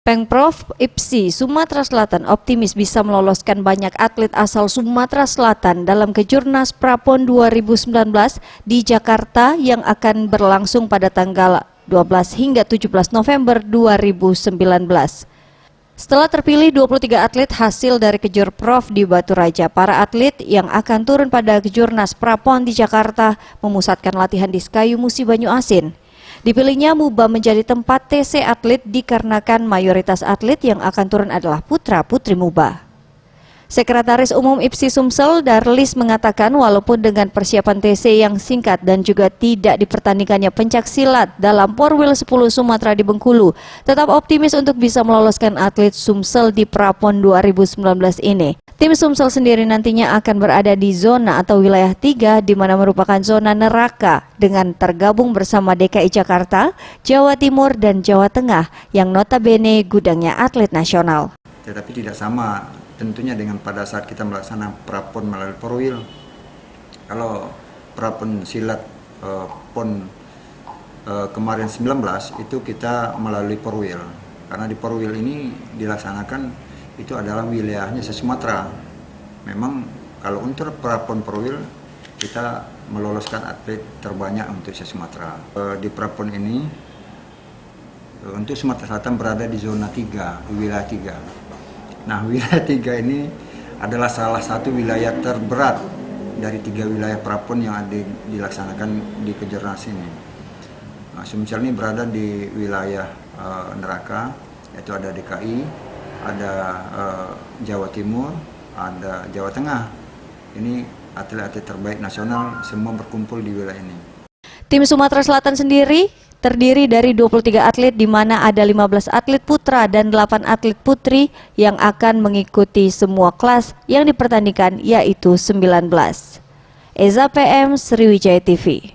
Pemprov IPSI Sumatera Selatan optimis bisa meloloskan banyak atlet asal Sumatera Selatan dalam Kejurnas Prapon 2019 di Jakarta yang akan berlangsung pada tanggal 12 hingga 17 November 2019. Setelah terpilih 23 atlet hasil dari Kejurprov di Batu Raja, para atlet yang akan turun pada Kejurnas Prapon di Jakarta memusatkan latihan di Sekayu Musi Banyu Asin. Dipilihnya MUBA menjadi tempat TC atlet dikarenakan mayoritas atlet yang akan turun adalah putra-putri MUBA. Sekretaris Umum IPSI Sumsel, Darlis, mengatakan walaupun dengan persiapan TC yang singkat dan juga tidak dipertandingannya pencak silat dalam Porwil 10 Sumatera di Bengkulu, tetap optimis untuk bisa meloloskan atlet Sumsel di Prapon 2019 ini. Tim Sumsel sendiri nantinya akan berada di zona atau wilayah 3 di mana merupakan zona neraka dengan tergabung bersama DKI Jakarta, Jawa Timur dan Jawa Tengah yang notabene gudangnya atlet nasional. Tetapi tidak sama tentunya dengan pada saat kita melaksanakan Prapon melalui Porwil. Kalau Prapon silat PON kemarin 19 itu kita melalui Porwil. Karena di Porwil ini dilaksanakan itu adalah wilayahnya se-Sumatera. Memang kalau untuk Prapon Porwil kita meloloskan atlet terbanyak untuk se-Sumatera. Di Prapon ini untuk Sumatera Selatan berada di zona 3, di wilayah 3. Nah, wilayah 3 ini adalah salah satu wilayah terberat dari 3 wilayah Prapon yang dilaksanakan di Kejurnas ini. Nah, Sumsel ini berada di wilayah neraka, yaitu ada DKI, ada Jawa Timur, ada Jawa Tengah. Ini atlet-atlet terbaik nasional semua berkumpul di wilayah ini. Tim Sumatera Selatan sendiri terdiri dari 23 atlet di mana ada 15 atlet putra dan 8 atlet putri yang akan mengikuti semua kelas yang dipertandingkan yaitu 19. Eza PM, Sriwijaya TV.